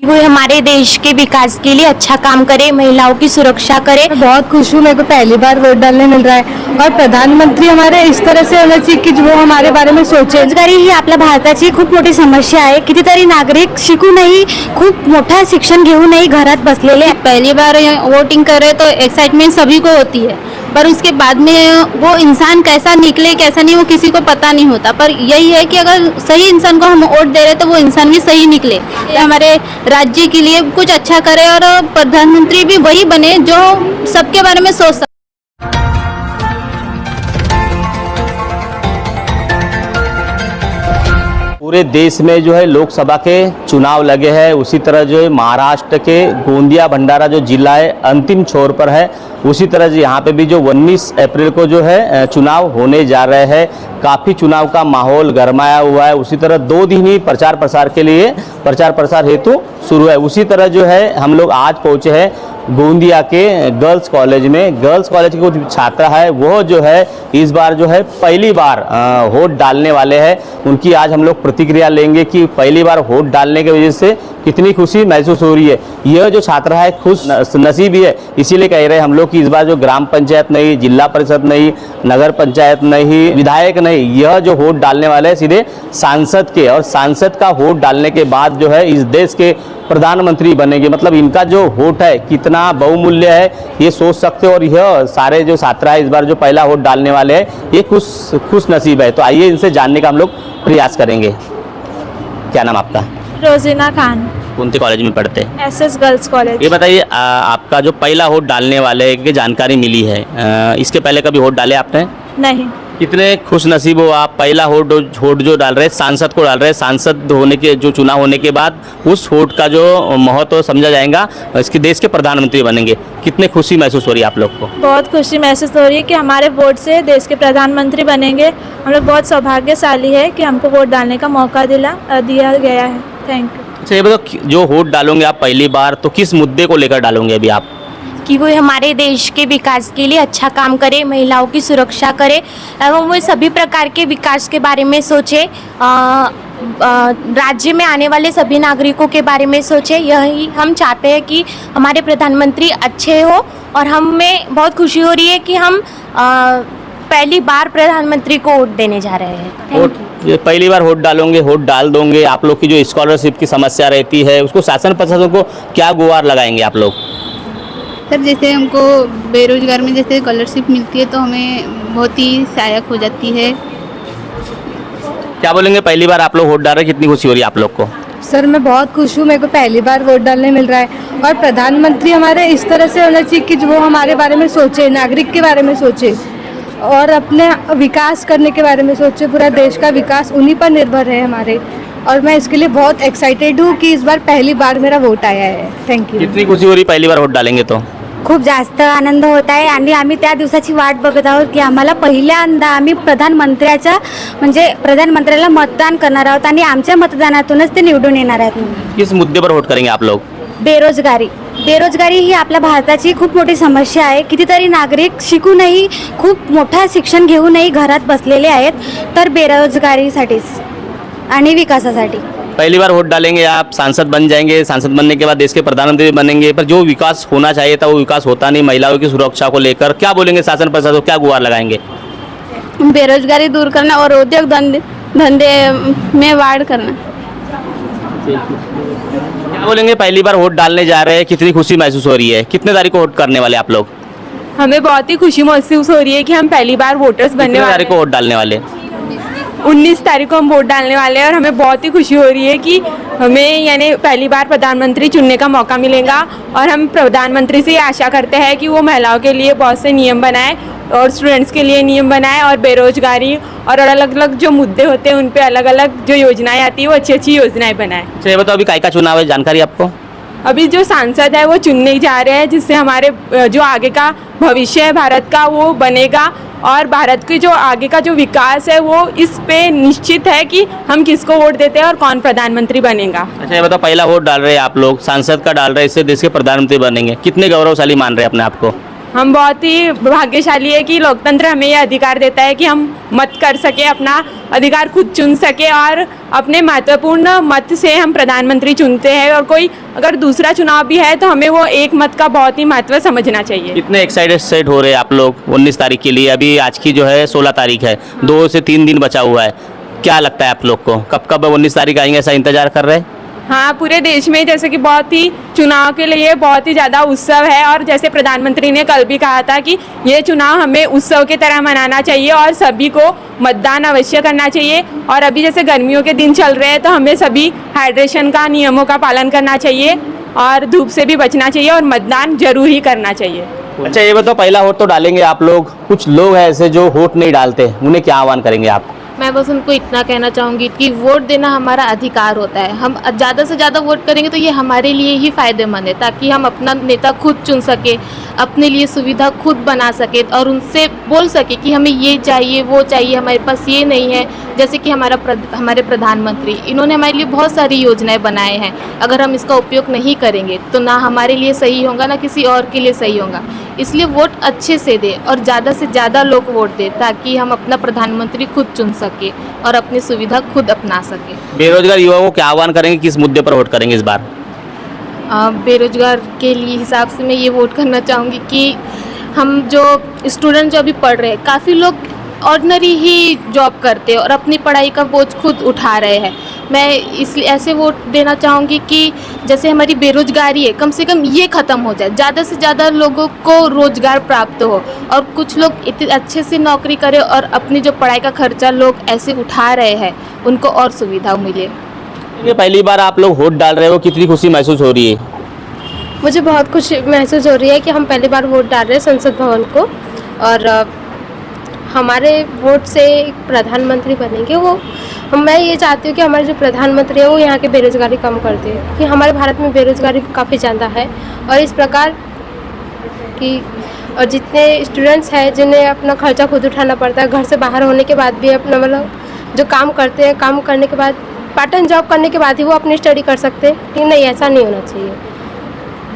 वो हमारे देश के विकास के लिए अच्छा काम करे, महिलाओं की सुरक्षा करे। मैं बहुत खुश हूँ, मेरे को पहली बार वोट डालने मिल रहा है और प्रधानमंत्री हमारे इस तरह से होना चाहिए कि वो हमारे बारे में सोचे। बेरोजगारी ही आपल्या भारताची खूप मोठी समस्या आहे। कितीतरी नागरिक शिकूनही खूप मोठा शिक्षण घेऊनही घरात बसलेले आहेत। पहली बार वोटिंग करे तो एक्साइटमेंट सभी को होती है, पर उसके बाद में वो इंसान कैसा निकले कैसा नहीं वो किसी को पता नहीं होता। पर यही है कि अगर सही इंसान को हम वोट दे रहे तो वो इंसान भी सही निकले, तो हमारे राज्य के लिए कुछ अच्छा करे और प्रधानमंत्री भी वही बने जो सबके बारे में सोच सके। पूरे देश में जो है लोकसभा के चुनाव लगे हैं, उसी तरह जो है महाराष्ट्र के गोंदिया भंडारा जो जिला है अंतिम छोर पर है, उसी तरह से यहाँ पे भी जो 19 अप्रैल को जो है चुनाव होने जा रहे हैं। काफ़ी चुनाव का माहौल गरमाया हुआ है। उसी तरह 2 दिन ही प्रचार प्रसार हेतु शुरू है। उसी तरह जो है हम लोग आज पहुँचे हैं गोंदिया के गर्ल्स कॉलेज में। गर्ल्स कॉलेज के कुछ छात्रा है वो जो है इस बार जो है पहली बार वोट डालने वाले हैं। उनकी आज हम लोग प्रतिक्रिया लेंगे कि पहली बार वोट डालने की वजह से कितनी खुशी महसूस हो रही है। यह जो छात्रा है खुश नसीबी है, इसीलिए कह रहे हैं हम लोग कि इस बार जो ग्राम पंचायत नहीं, जिला परिषद नहीं, नगर पंचायत नहीं, विधायक नहीं, यह जो वोट डालने वाले हैं सीधे सांसद के, और सांसद का वोट डालने के बाद जो है इस देश के प्रधानमंत्री बनेंगे। मतलब इनका जो वोट है कितना बहुमूल्य है ये सोच सकते हो। और यह सारे जो छात्रा है इस बार जो पहला वोट डालने वाले हैं ये खुश नसीब है। तो आइए इनसे जानने का हम लोग प्रयास करेंगे। क्या नाम आपका? रोजीना खान। कौन से कॉलेज में पढ़ते हैं? SS girls college. ये बताइए आपका जो पहला वोट डालने वाले की जानकारी मिली है, इसके पहले कभी वोट डाले आपने? नहीं। कितने खुश नसीब हो आप? पहला वोट जो डाल रहे हैं सांसद को डाल रहे हैं। सांसद होने के जो चुनाव होने के बाद उस वोट का जो महत्व समझा जाएगा, इसके देश के प्रधानमंत्री बनेंगे। कितने खुशी महसूस हो रही है आप लोग को? बहुत खुशी महसूस हो रही है कि हमारे वोट से देश के प्रधानमंत्री बनेंगे। हम लोग बहुत सौभाग्यशाली है कि हमको वोट डालने का मौका दिया गया है। Thank you. अच्छा ये बताओ, जो वोट डालोगे आप पहली बार तो किस मुद्दे को लेकर डालोगे अभी आप? कि वो हमारे देश के विकास के लिए अच्छा काम करे, महिलाओं की सुरक्षा करे एवं वो सभी प्रकार के विकास के बारे में सोचे, राज्य में आने वाले सभी नागरिकों के बारे में सोचे। यही हम चाहते हैं कि हमारे प्रधानमंत्री अच्छे हो और हमें बहुत खुशी हो रही है कि हम पहली बार प्रधानमंत्री को वोट देने जा रहे हैं। Thank you. पहली बार वोट डालोगे, वोट डाल दोगे। आप लोग की जो स्कॉलरशिप की समस्या रहती है उसको शासन प्रशासन को क्या गुहार लगाएंगे आप लोग? सर जैसे हमको बेरोजगार में जैसे स्कॉलरशिप मिलती है तो हमें बहुत ही सहायक हो जाती है। क्या बोलेंगे? पहली बार आप लोग वोट डाल रहे हैं, कितनी खुशी हो रही है आप लोग को? सर मैं बहुत खुश हूँ, मेरे को पहली बार वोट डालने मिल रहा है और प्रधानमंत्री हमारे इस तरह से होना चाहिए कि वो हमारे बारे में सोचे, नागरिक के बारे में सोचे और अपने विकास करने के बारे में सोचे। पूरा देश का विकास उन्हीं पर निर्भर है हमारे, और मैं इसके लिए बहुत एक्साइटेड हूँ कि इस बार पहली बार मेरा वोट आया है। Thank you. कितनी खुशी हो रही पहली बार वोट डालेंगे तो? खूप जास्त आनंद होत आहे आणि आम्ही त्या दिवसाची वाट बघत आहोत की आम्हाला पहिल्यांदा आम्ही प्रधानमंत्र्याला मतदान करणार आहोत आणि आमच्या मतदानातूनच ते निवडून येणार आहेत म्हणून। किस मुद्दे पर वोट करेंगे आप लोग? बेरोजगारी ही आपल्या भारताची खूप मोठी समस्या आहे। कितीतरी नागरिक शिकूनही खूप मोठा शिक्षण घेऊनही घरात बसलेले आहेत, तर बेरोजगारीसाठीच आणि विकासासाठी। पहली बार वोट डालेंगे आप, सांसद बन जाएंगे, सांसद बनने के बाद देश के प्रधानमंत्री बनेंगे, पर जो विकास होना चाहिए था वो विकास होता नहीं। महिलाओं की सुरक्षा को लेकर क्या बोलेंगे? शासन प्रशासन को क्या गुहार लगाएंगे? बेरोजगारी दूर करना और उद्योग धंधे में वाढ़ करना। क्या बोलेंगे? पहली बार वोट डालने जा रहे हैं, कितनी खुशी महसूस हो रही है? कितने तारीख को वोट करने वाले आप लोग? हमें बहुत ही खुशी महसूस हो रही है कि हम पहली बार वोटर्स बनने कितने वाले तारीख को वोट डालने वाले? 19 तारीख को हम वोट डालने वाले हैं और हमें बहुत ही खुशी हो रही है कि हमें यानी पहली बार प्रधानमंत्री चुनने का मौका मिलेगा। और हम प्रधानमंत्री से आशा करते हैं कि वो महिलाओं के लिए बहुत से नियम बनाए और स्टूडेंट्स के लिए नियम बनाए और बेरोजगारी और अलग अलग जो मुद्दे होते हैं उन पे अलग अलग जो योजनाएं आती है वो अच्छी अच्छी योजनाएं बनाए। अच्छा ये बताओ, अभी काय का चुनाव है, जानकारी आपको? अभी जो सांसद है वो चुनने जा रहे हैं, जिससे हमारे जो आगे का भविष्य है भारत का वो बनेगा और भारत के जो आगे का जो विकास है वो इस पे निश्चित है कि हम किसको वोट देते हैं और कौन प्रधानमंत्री बनेगा। अच्छा ये बताओ, पहला वोट डाल रहे हैं आप लोग, सांसद का डाल रहे हैं, इससे देश के प्रधानमंत्री बनेंगे। कितने गौरवशाली मान रहे हैं अपने आप को? हम बहुत ही भाग्यशाली है कि लोकतंत्र हमें ये अधिकार देता है कि हम मत कर सके, अपना अधिकार खुद चुन सके और अपने महत्वपूर्ण मत से हम प्रधानमंत्री चुनते हैं। और कोई अगर दूसरा चुनाव भी है तो हमें वो एक मत का बहुत ही महत्व समझना चाहिए। कितने एक्साइटेड हो रहे हैं आप लोग 19 तारीख के लिए? अभी आज की जो है 16 तारीख है, 2 से 3 दिन बचा हुआ है। क्या लगता है आप लोग को कब 19 तारीख आएंगे, ऐसा इंतजार कर रहे हैं? हाँ, पूरे देश में जैसे कि बहुत ही चुनाव के लिए बहुत ही ज़्यादा उत्सव है और जैसे प्रधानमंत्री ने कल भी कहा था कि ये चुनाव हमें उत्सव की तरह मनाना चाहिए और सभी को मतदान अवश्य करना चाहिए। और अभी जैसे गर्मियों के दिन चल रहे हैं तो हमें सभी हाइड्रेशन का नियमों का पालन करना चाहिए और धूप से भी बचना चाहिए और मतदान जरूर ही करना चाहिए। अच्छा, ये बताओ, पहला वोट तो डालेंगे आप लोग, कुछ लोग हैं ऐसे जो वोट नहीं डालते, उन्हें क्या आह्वान करेंगे आप? मैं बस उनको इतना कहना चाहूँगी कि वोट देना हमारा अधिकार होता है। हम ज़्यादा से ज़्यादा वोट करेंगे तो ये हमारे लिए ही फ़ायदेमंद है, ताकि हम अपना नेता खुद चुन सके, अपने लिए सुविधा खुद बना सके और उनसे बोल सके कि हमें ये चाहिए वो चाहिए, हमारे पास ये नहीं है। जैसे कि हमारे प्रधानमंत्री, इन्होंने हमारे लिए बहुत सारी योजनाएं बनाए हैं। अगर हम इसका उपयोग नहीं करेंगे तो ना हमारे लिए सही होगा ना किसी और के लिए सही होगा। इसलिए वोट अच्छे से दे और ज़्यादा से ज़्यादा लोग वोट दे, ताकि हम अपना प्रधानमंत्री खुद चुन सके और अपनी सुविधा खुद अपना सके। बेरोजगार युवाओं को क्या आह्वान करेंगे, किस मुद्दे पर वोट करेंगे इस बार? बेरोजगार के लिए हिसाब से मैं ये वोट करना चाहूँगी कि हम जो स्टूडेंट जो अभी पढ़ रहे हैं, काफ़ी लोग ऑर्डिनरी ही जॉब करते हैं और अपनी पढ़ाई का बोझ खुद उठा रहे हैं। मैं इसलिए ऐसे वोट देना चाहूँगी कि जैसे हमारी बेरोजगारी है, कम से कम ये ख़त्म हो जाए, ज़्यादा से ज़्यादा लोगों को रोज़गार प्राप्त हो और कुछ लोग इतने अच्छे से नौकरी करें और अपनी जो पढ़ाई का खर्चा लोग ऐसे उठा रहे हैं उनको और सुविधा मिले। ये पहली बार आप लोग वोट डाल रहे हो, कितनी खुशी महसूस हो रही है? मुझे बहुत खुशी महसूस हो रही है कि हम पहली बार वोट डाल रहे हैं संसद भवन को और हमारे वोट से एक प्रधानमंत्री बनेंगे। मैं ये चाहती हूँ कि हमारे जो प्रधानमंत्री है वो यहाँ की बेरोजगारी कम कर दे, कि हमारे भारत में बेरोजगारी काफ़ी ज़्यादा है और इस प्रकार कि और जितने स्टूडेंट्स हैं जिन्हें अपना खर्चा खुद उठाना पड़ता है, घर से बाहर होने के बाद भी अपना मतलब जो काम करते हैं, काम करने के बाद पार्ट टाइम जॉब करने के बाद ही वो अपनी स्टडी कर सकते हैं, लेकिन नहीं, ऐसा नहीं होना चाहिए।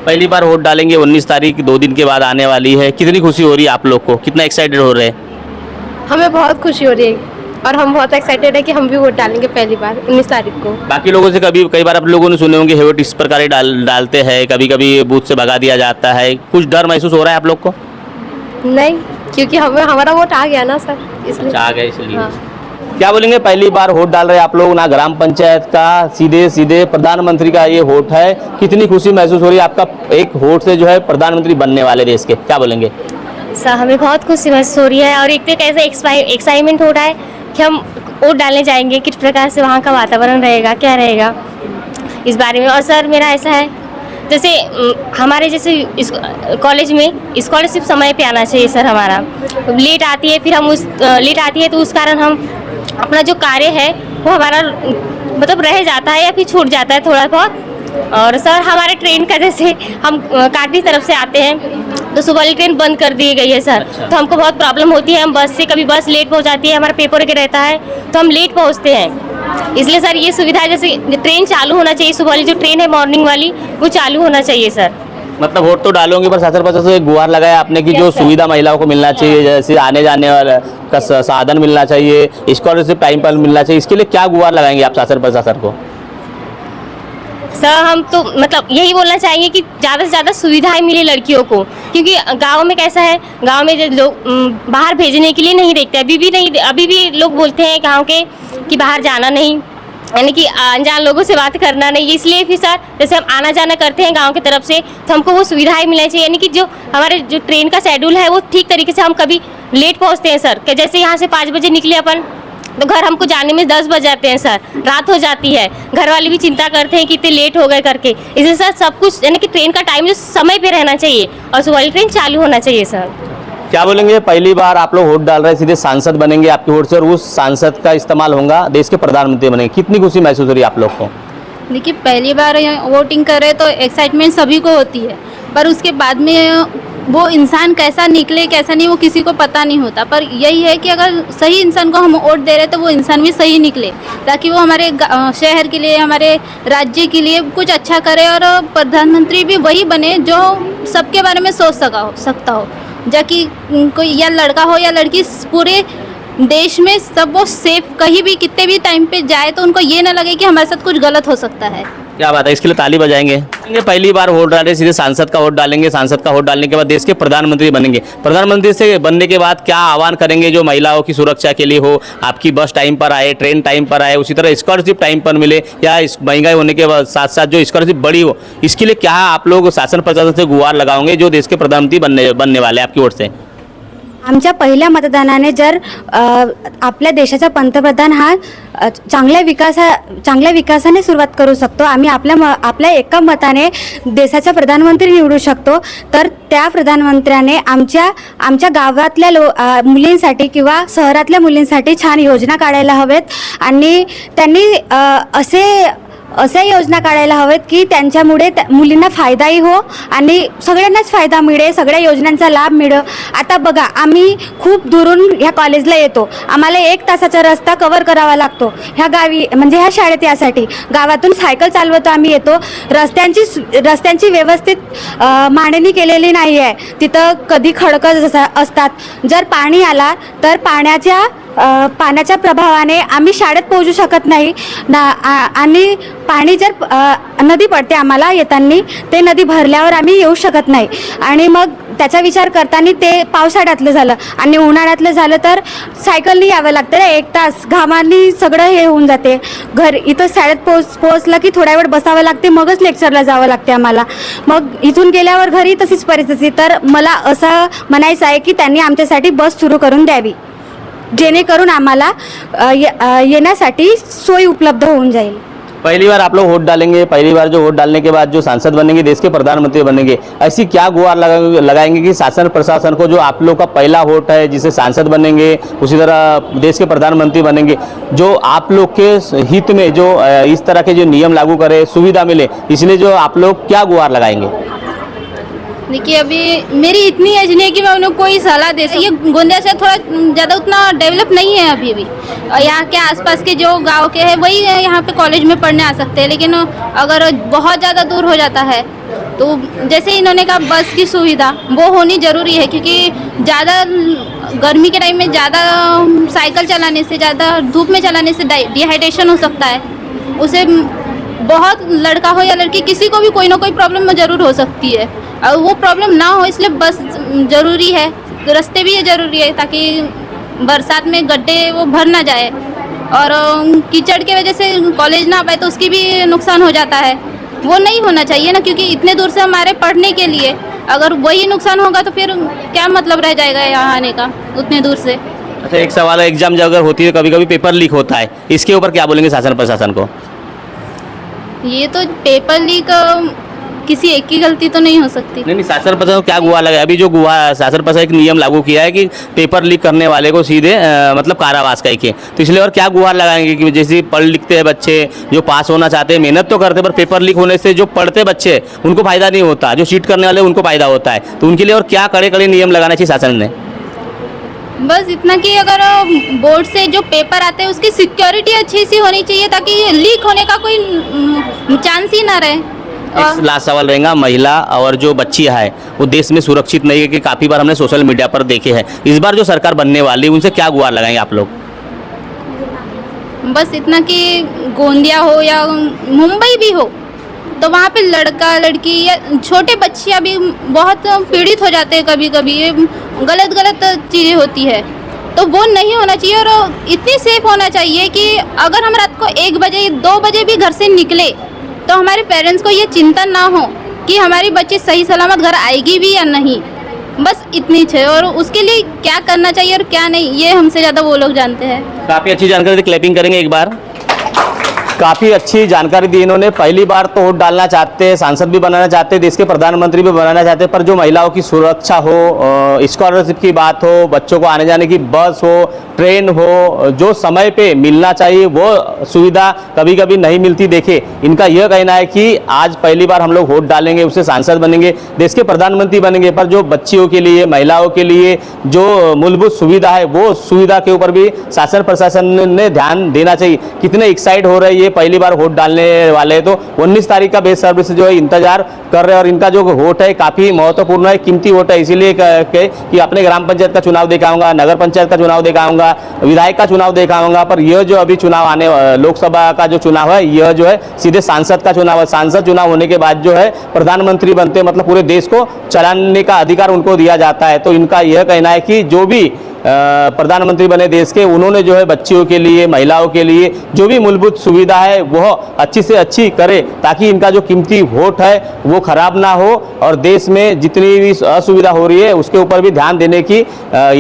पहली बार वोट डालेंगे, 19 तारीख 2 दिन के बाद आने वाली है, कितनी खुशी हो रही है आप लोग को, कितना एक्साइटेड हो रहे हैं? हमें बहुत खुशी हो रही है और हम बहुत एक्साइटेड है कि हम भी वोट डालेंगे पहली बार 19 तारीख को। बाकी लोगों से कई बार आप लोगों ने सुने होंगे वोट इस प्रकार डालते हैं, कभी कभी बूथ से भगा दिया जाता है, कुछ डर महसूस हो रहा है आप लोग को? नहीं, क्योंकि हमारा वोट आ गया ना सर, इसलिए आ गया इसलिए। हाँ। क्या बोलेंगे, पहली बार वोट डाल रहे हैं आप लोग, ना ग्राम पंचायत का, सीधे प्रधानमंत्री का ये वोट है, कितनी खुशी महसूस हो रही है? आपका एक वोट से जो है प्रधानमंत्री बनने वाले देश के, क्या बोलेंगे? सर, हमें बहुत खुशी महसूस हो रही है और एक तो कैसे एक्साइटमेंट हो रहा है कि हम वोट डालने जाएंगे, किस प्रकार से वहाँ का वातावरण रहेगा, क्या रहेगा इस बारे में। और सर, मेरा ऐसा है जैसे हमारे जैसे कॉलेज में स्कॉलरशिप समय पे आना चाहिए सर। हमारा लेट आती है, फिर हम लेट आती है तो उस कारण हम अपना जो कार्य है वो हमारा मतलब रह जाता है या फिर छूट जाता है थोड़ा बहुत। और सर, हमारे ट्रेन का जैसे हम काटनी तरफ से आते हैं तो सुबह वाली ट्रेन बंद कर दी गई है सर। अच्छा। तो हमको बहुत प्रॉब्लम होती है, हम बस से कभी बस लेट पहुंच जाती है, हमारा पेपर के रहता है तो हम लेट पहुंचते हैं। इसलिए सर, ये सुविधा जैसे ट्रेन चालू होना चाहिए, सुबह वाली जो ट्रेन है मॉर्निंग वाली वो चालू होना चाहिए सर। मतलब वोट तो डालोगे पर शासन से गुहार लगाया आपने कि जो सुविधा महिलाओं को मिलना चाहिए, जैसे आने जाने वाला का साधन मिलना चाहिए, स्कॉलरशिप टाइम पर मिलना चाहिए, इसके लिए क्या गुहार लगाएंगे आप शासन प्रशासन को? सर, हम तो मतलब यही बोलना चाहेंगे कि ज़्यादा से ज़्यादा सुविधाएं मिले लड़कियों को, क्योंकि गांव में कैसा है, गांव में जो लोग बाहर भेजने के लिए नहीं देखते, अभी भी लोग बोलते हैं गांव के कि बाहर जाना नहीं, यानी कि अनजान लोगों से बात करना नहीं। इसलिए फिर सर, जैसे हम आना जाना करते हैं गांव की तरफ से तो हमको वो सुविधाएं मिलनी चाहिए, यानी कि जो हमारे जो ट्रेन का शेड्यूल है वो ठीक तरीके से हम कभी लेट पहुँचते हैं सर, कि जैसे यहाँ से 5 बजे निकले अपन तो घर हमको जाने में 10 बज जाते हैं सर, रात हो जाती है, घर वाले भी चिंता करते हैं कि इतने लेट हो गए करके। इसलिए सर, सब कुछ यानी कि ट्रेन का टाइम जो समय पे रहना चाहिए और सुबह वाली ट्रेन चालू होना चाहिए सर। क्या बोलेंगे, पहली बार आप लोग वोट डाल रहे हैं, सीधे सांसद बनेंगे आपके वोट से और उस सांसद का इस्तेमाल होगा देश के प्रधानमंत्री बनेंगे, कितनी खुशी महसूस हो रही है आप लोग को? देखिए, पहली बार वोटिंग कर रहे तो एक्साइटमेंट सभी को होती है, पर उसके बाद में वो इंसान कैसा निकले कैसा नहीं वो किसी को पता नहीं होता। पर यही है कि अगर सही इंसान को हम वोट दे रहे तो वो इंसान भी सही निकले, ताकि वो हमारे शहर के लिए, हमारे राज्य के लिए कुछ अच्छा करे और प्रधानमंत्री भी वही बने जो सबके बारे में सोच सकता हो। जाकि कोई या लड़का हो या लड़की पूरे देश में सब वो सेफ कहीं भी कितने भी टाइम पे जाए तो उनको ये ना लगे कि हमारे साथ कुछ गलत हो सकता है। क्या बात है, इसके लिए ताली बजाएंगे। पहली बार वोट डालें, सीधे सांसद का वोट डालेंगे, सांसद का वोट डालने के बाद देश के प्रधानमंत्री बनेंगे। प्रधानमंत्री से बनने के बाद क्या आह्वान करेंगे जो महिलाओं की सुरक्षा के लिए हो, आपकी बस टाइम पर आए, ट्रेन टाइम पर आए, उसी तरह स्कॉलरशिप टाइम पर मिले, या इस महंगाई होने के बाद साथ साथ जो स्कॉलरशिप बड़ी हो, इसके लिए क्या आप लोग शासन प्रशासन से गुहार लगाओगे जो देश के प्रधानमंत्री बनने वाले आपकी ओर से? आमच्या पहिल्या मतदानाने जर आपल्या देशाचा पंतप्रधान हा चांगल्या विकासाने सुरुवात करू शकतो, आम्ही आपल्या एका मताने देशाचा प्रधानमंत्री निवडू शकतो, तर त्या प्रधानमंत्र्याने आमच्या गावातल्या मुलींसाठी किंवा शहरातल्या मुलींसाठी छान योजना काढायला हवेत आणि त्यांनी अशा योजना काढायला हवेत की त्यांच्यामुळे मुलींना फायदाही हो आणि सगळ्यांनाच फायदा मिळे, सगळ्या योजनांचा लाभ मिळो। आता बघा, आम्ही खूप दुरून ह्या कॉलेजला येतो, आम्हाला 1 तासाचा रस्ता कव्हर करावा लागतो ह्या गावी, म्हणजे ह्या शाळेत यासाठी गावातून सायकल चालवतो आम्ही येतो। रस्त्यांची व्यवस्थित मांडणी केलेली नाही आहे, तिथं कधी खडकं असतात, जर पाणी आला तर पाण्याच्या प्रभावाने आम्ही शाळेत पोहोचू शकत नाही आणि पाणी जर नदी पडते आम्हाला येताना, ते नदी भरल्यावर आम्ही येऊ शकत नाही आणि मग त्याचा विचार करताना ते पावसाळ्यातलं झालं आणि उन्हाळ्यातलं झालं तर सायकलनी यावं लागतं, 1 तास घामानी सगळं हे होऊन जाते। इथं शाळेत पोहोचलं की थोड्या वेळ बसावं लागते, मगच लेक्चरला जावं लागते आम्हाला, मग इथून गेल्यावर घरी तशीच परिस्थिती। तर मला असं म्हणायचं आहे की त्यांनी आमच्यासाठी बस सुरू करून द्यावी, जेणेकरून आम्हाला येण्यासाठी सोय उपलब्ध होऊन जाईल। पहली बार आप लोग वोट डालेंगे, पहली बार जो वोट डालने के बाद जो सांसद बनेंगे, देश के प्रधानमंत्री बनेंगे, ऐसी क्या गुहार लगाएंगे कि शासन प्रशासन को जो आप लोग का पहला वोट है जिसे सांसद बनेंगे, उसी तरह देश के प्रधानमंत्री बनेंगे, जो आप लोग के हित में जो इस तरह के जो नियम लागू करे, सुविधा मिले, इसलिए जो आप लोग क्या गुहार लगाएंगे? देखिए, अभी मेरी इतनी एज नहीं है कि मैं उन्हें कोई सलाह दे सकूं। ये गोंदिया से थोड़ा ज़्यादा उतना डेवलप नहीं है अभी भी। यहाँ के आसपास के जो गांव के हैं वही यहाँ पे कॉलेज में पढ़ने आ सकते हैं, लेकिन अगर बहुत ज़्यादा दूर हो जाता है तो जैसे इन्होंने कहा बस की सुविधा वो होनी ज़रूरी है, क्योंकि ज़्यादा गर्मी के टाइम में ज़्यादा साइकिल चलाने से, ज़्यादा धूप में चलाने से डिहाइड्रेशन हो सकता है। उसे बहुत लड़का हो या लड़की किसी को भी कोई ना कोई प्रॉब्लम ज़रूर हो सकती है, और वो प्रॉब्लम ना हो इसलिए बस ज़रूरी है, रास्ते भी ये ज़रूरी है ताकि बरसात में गड्ढे वो भर ना जाए और कीचड़ के वजह से कॉलेज ना आ पाए तो उसकी भी नुकसान हो जाता है। वो नहीं होना चाहिए ना, क्योंकि इतने दूर से हमारे पढ़ने के लिए अगर वही नुकसान होगा तो फिर क्या मतलब रह जाएगा यहाँ आने का उतने दूर से। अच्छा, एक सवाल है, एग्जाम जब अगर होती है कभी कभी पेपर लीक होता है, इसके ऊपर क्या बोलेंगे शासन प्रशासन को? ये तो पेपर लीक किसी एक की गलती तो नहीं हो सकती। नहीं, शासन प्रशासन को क्या गुहार लगा? अभी जो गुहार शासन प्रशासन एक नियम लागू किया है कि पेपर लीक करने वाले को सीधे मतलब कारावास का के, तो इसलिए और क्या गुहार लगाएंगे कि जैसे पढ़ लिखते हैं बच्चे जो पास होना चाहते हैं, मेहनत तो करते हैं, पर पेपर लीक होने से जो पढ़ते बच्चे उनको फायदा नहीं होता, जो चीट करने वाले उनको फायदा होता है, तो उनके लिए और क्या कड़े कड़े नियम लगाना चाहिए शासन ने? बस इतना कि अगर बोर्ड से जो पेपर आते हैं उसकी सिक्योरिटी अच्छी सी होनी चाहिए ताकि लीक होने का कोई चांस ही ना रहे। एक लास्ट सवाल रहेगा, महिला और जो बच्ची है वो देश में सुरक्षित नहीं है कि काफ़ी बार हमने सोशल मीडिया पर देखे हैं, इस बार जो सरकार बनने वाली है उनसे क्या गुहार लगाएंगे आप लोग? बस इतना कि गोंदिया हो या मुंबई भी हो तो वहाँ पे लड़का लड़की या छोटे बच्चियाँ भी बहुत पीड़ित हो जाते हैं, कभी कभी ये गलत चीज़ें होती है, तो वो नहीं होना चाहिए। और इतनी सेफ होना चाहिए कि अगर हम रात को 1 बजे 2 बजे भी घर से निकले तो हमारे पेरेंट्स को ये चिंता ना हो कि हमारी बच्ची सही सलामत घर आएगी भी या नहीं। बस इतनी है, और उसके लिए क्या करना चाहिए और क्या नहीं ये हमसे ज़्यादा वो लोग जानते हैं। काफ़ी अच्छी जानकारी दी, क्लैपिंग करेंगे एक बार। काफ़ी अच्छी जानकारी दी इन्होंने। पहली बार तो वोट डालना चाहते हैं, सांसद भी बनाना चाहते हैं, देश के प्रधानमंत्री भी बनाना चाहते हैं, पर जो महिलाओं की सुरक्षा हो, स्कॉलरशिप की बात हो, बच्चों को आने जाने की बस हो, ट्रेन हो, जो समय पे मिलना चाहिए वो सुविधा कभी कभी नहीं मिलती। देखिए, इनका यह कहना है कि आज पहली बार हम लोग वोट डालेंगे, उससे सांसद बनेंगे, देश के प्रधानमंत्री बनेंगे, पर जो बच्चियों के लिए, महिलाओं के लिए जो मूलभूत सुविधा है वो सुविधा के ऊपर भी शासन प्रशासन ने ध्यान देना चाहिए। कितने एक्साइट हो रहे हैं ये पहली बार वोट डालने वाले हैं, तो 19 तारीख का बेसब्री से जो है इंतजार कर रहे हैं। और इनका जो वोट है काफ़ी महत्वपूर्ण है, कीमती वोट है, इसीलिए कि अपने ग्राम पंचायत का चुनाव देखा आऊँगा, नगर पंचायत का चुनाव देखा आऊँगा, विधायक का चुनाव देखा आऊँगा, पर यह जो अभी चुनाव आने लोकसभा का जो चुनाव है यह जो है सीधे सांसद का चुनाव है। सांसद चुनाव होने के बाद जो है प्रधानमंत्री बनते, मतलब पूरे देश को चलाने का अधिकार उनको दिया जाता है। तो इनका यह कहना है कि जो भी प्रधानमंत्री बने देश के, उन्होंने जो है बच्चियों के लिए, महिलाओं के लिए जो भी मूलभूत सुविधा है वह अच्छी से अच्छी करे, ताकि इनका जो कीमती वोट है वो खराब ना हो और देश में जितनी भी असुविधा हो रही है उसके ऊपर भी ध्यान देने की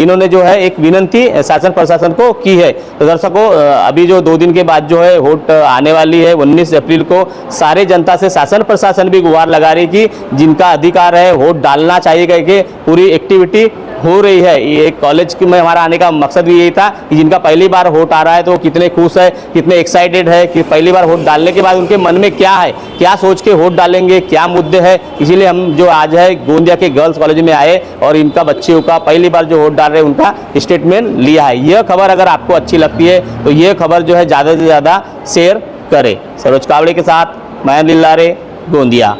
इन्होंने जो है एक विनंती शासन प्रशासन को की है। तो दर्शकों, अभी जो 2 दिन के बाद जो है वोट आने वाली है 19 अप्रैल को, सारे जनता से शासन प्रशासन भी गुहार लगा रही कि जिनका अधिकार है वोट डालना चाहिए, करके पूरी एक्टिविटी हो रही है। ये कॉलेज में हमारा आने का मकसद भी यही था कि जिनका पहली बार वोट आ रहा है तो वो कितने खुश है, कितने एक्साइटेड है कि पहली बार वोट डालने के बाद उनके मन में क्या है, क्या सोच के वोट डालेंगे, क्या मुद्दे हैं। इसीलिए हम जो आज है गोंदिया के गर्ल्स कॉलेज में आए और इनका बच्चियों का पहली बार जो वोट डाल रहे हैं उनका स्टेटमेंट लिया है। यह खबर अगर आपको अच्छी लगती है तो यह खबर जो है ज़्यादा से ज़्यादा शेयर करें। सरोज कावड़े के साथ मैं दिल्लारे, गोंदिया।